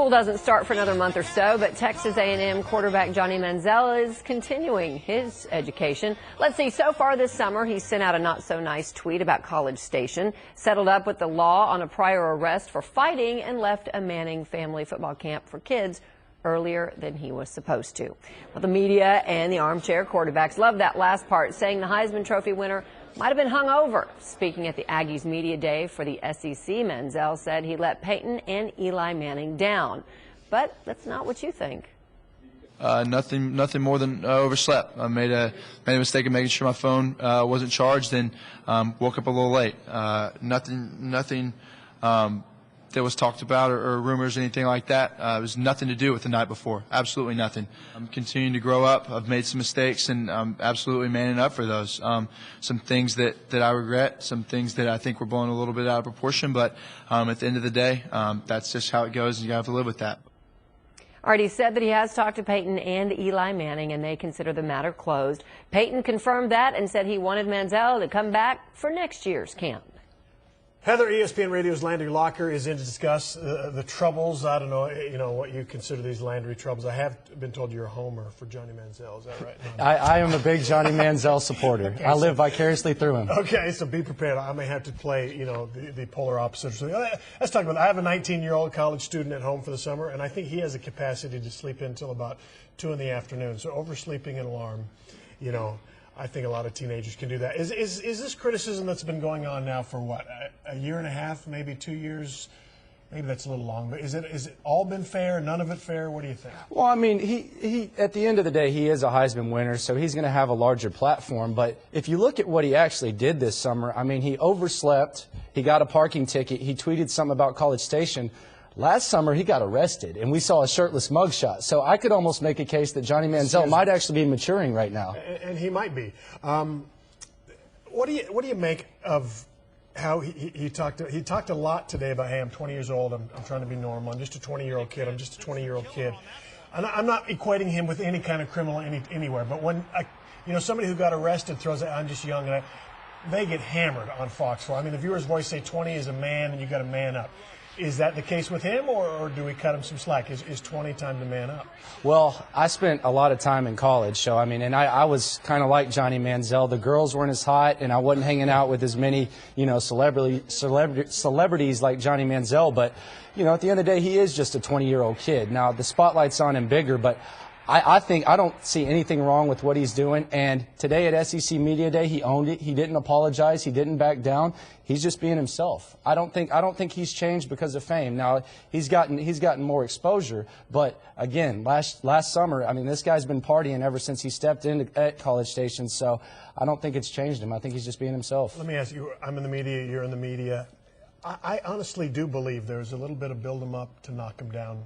School doesn't start for another month or so, but Texas A&M quarterback Johnny Manziel is continuing his education. Let's see, so far this summer, he sent out a not-so-nice tweet about College Station, settled up with the law on a prior arrest for fighting, and left a Manning family football camp for kids earlier than he was supposed to. Well, the media and the armchair quarterbacks love that last part, saying the Heisman Trophy winner might have been hung over. Speaking at the Aggies Media Day for the SEC, Manziel said he let Peyton and Eli Manning down. But that's not what you think. Nothing more than overslept. I made a mistake of making sure my phone wasn't charged and woke up a little late. Nothing that was talked about or rumors, anything like that. It was nothing to do with the night before. Absolutely nothing. I'm continuing to grow up. I've made some mistakes, and I'm absolutely manning up for those. Some things that I regret, some things that I think were blown a little bit out of proportion, but at the end of the day, that's just how it goes, and you have to live with that. Already said that he has talked to Peyton and Eli Manning, and they consider the matter closed. Peyton confirmed that and said he wanted Manziel to come back for next year's camp. Heather, ESPN Radio's Landry Locker is in to discuss the troubles. I don't know, what you consider these Landry troubles. I have been told you're a homer for Johnny Manziel. Is that right? I am a big Johnny Manziel supporter. Okay, I live vicariously through him. Okay, so be prepared. I may have to play, the polar opposite. Let's talk about that. I have a 19-year-old college student at home for the summer, and I think he has a capacity to sleep in until about 2 in the afternoon. So oversleeping an alarm, I think a lot of teenagers can do that. Is this criticism that's been going on now for what, a year and a half, maybe 2 years? Maybe that's a little long, but is it all been fair? None of it fair? What do you think? Well, I mean, he at the end of the day, he is a Heisman winner, so he's going to have a larger platform. But if you look at what he actually did this summer, I mean, he overslept. He got a parking ticket. He tweeted something about College Station. Last summer, he got arrested, and we saw a shirtless mugshot. So I could almost make a case that Johnny Manziel might actually be maturing right now. And he might be. What do you make of how he talked a lot today about, hey, I'm 20 years old. I'm trying to be normal. I'm just a 20-year-old kid. I'm just a 20-year-old kid. I'm not equating him with any kind of criminal anywhere. But when somebody who got arrested throws out, I'm just young, and they get hammered on Fox 4. I mean, the viewer's voice say 20 is a man, and you got to man up. Is that the case with him, or do we cut him some slack? Is 20 time to man up? Well, I spent a lot of time in college, so I mean, and I was kind of like Johnny Manziel. The girls weren't as hot, and I wasn't hanging out with as many, celebrities like Johnny Manziel. But, at the end of the day, he is just a 20-year-old kid. Now, the spotlight's on him bigger, but I think I don't see anything wrong with what he's doing. And today at SEC Media Day, he owned it. He didn't apologize. He didn't back down. He's just being himself. I don't think he's changed because of fame. Now he's gotten more exposure. But again, last summer, I mean, this guy's been partying ever since he stepped in at College Station. So I don't think it's changed him. I think he's just being himself. Let me ask you. I'm in the media. You're in the media. I honestly do believe there's a little bit of build him up to knock him down.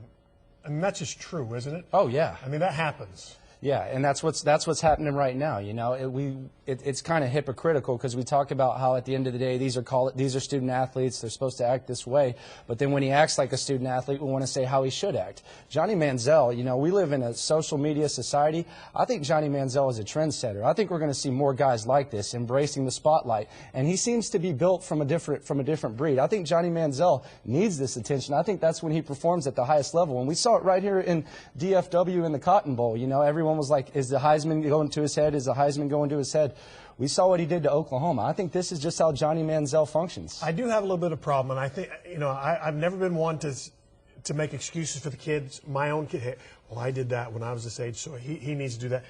I mean, that's just true, isn't it? Oh, yeah. I mean, that happens. Yeah, and that's what's happening right now. It's kind of hypocritical because we talk about how at the end of the day these are student athletes. They're supposed to act this way, but then when he acts like a student athlete, we want to say how he should act. Johnny Manziel, we live in a social media society. I think Johnny Manziel is a trendsetter. I think we're going to see more guys like this embracing the spotlight, and he seems to be built from a different breed. I think Johnny Manziel needs this attention. I think that's when he performs at the highest level, and we saw it right here in DFW in the Cotton Bowl. Everyone was like, is the Heisman going to his head? Is the Heisman going to his head? We saw what he did to Oklahoma. I think this is just how Johnny Manziel functions. I do have a little bit of problem, and I think, I've never been one to make excuses for the kids. My own kid, hey, well, I did that when I was this age, so he needs to do that.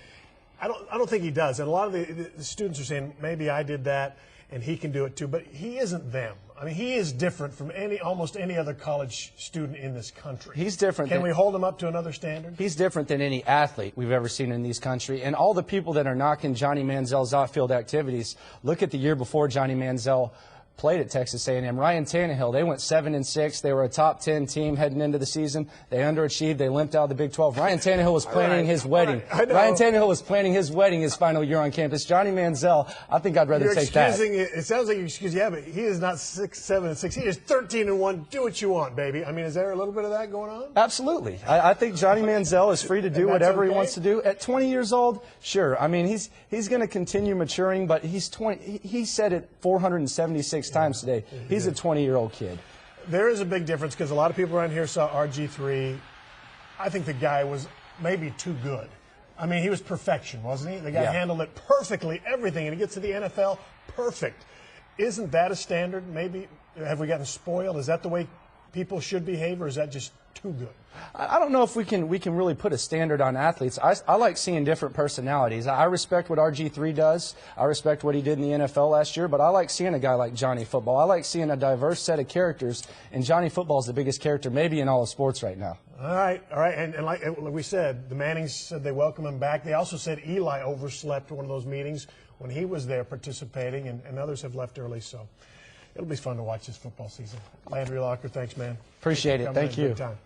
I don't think he does. And a lot of the students are saying, maybe I did that, and he can do it too. But he isn't them. I mean, he is different from almost any other college student in this country. He's different. Can we hold him up to another standard? He's different than any athlete we've ever seen in this country. And all the people that are knocking Johnny Manziel's outfield activities, look at the year before Johnny Manziel played at Texas A&M. Ryan Tannehill, they went 7-6. They were a top 10 team heading into the season. They underachieved. They limped out of the Big 12. Ryan Tannehill was planning his wedding. Ryan Tannehill was planning his wedding his final year on campus. Johnny Manziel, I think I'd rather take that. It sounds like you excuse, yeah, but he is not 6-7-6. He is 13-1. Do what you want, baby. I mean, is there a little bit of that going on? Absolutely. I think Johnny Manziel is free to do whatever he wants to do. At 20 years old, sure. I mean, he's going to continue maturing, but he's 20. He said it 476 times today. He's a 20-year-old kid. There is a big difference because a lot of people around here saw RG3. I think the guy was maybe too good. I mean, he was perfection, wasn't he? The guy handled it perfectly, everything, and he gets to the NFL, perfect. Isn't that a standard? Maybe have we gotten spoiled? Is that the way people should behave, or is that just too good? I don't know if we can really put a standard on athletes. I like seeing different personalities. I respect what RG3 does. I respect what he did in the NFL last year, but I like seeing a guy like Johnny Football. I like seeing a diverse set of characters, and Johnny Football is the biggest character maybe in all of sports right now. All right. And like we said, the Mannings said they welcome him back. They also said Eli overslept one of those meetings when he was there participating, and others have left early, so it'll be fun to watch this football season. Landry Locker, thanks, man. Appreciate it. Thank you. Big time.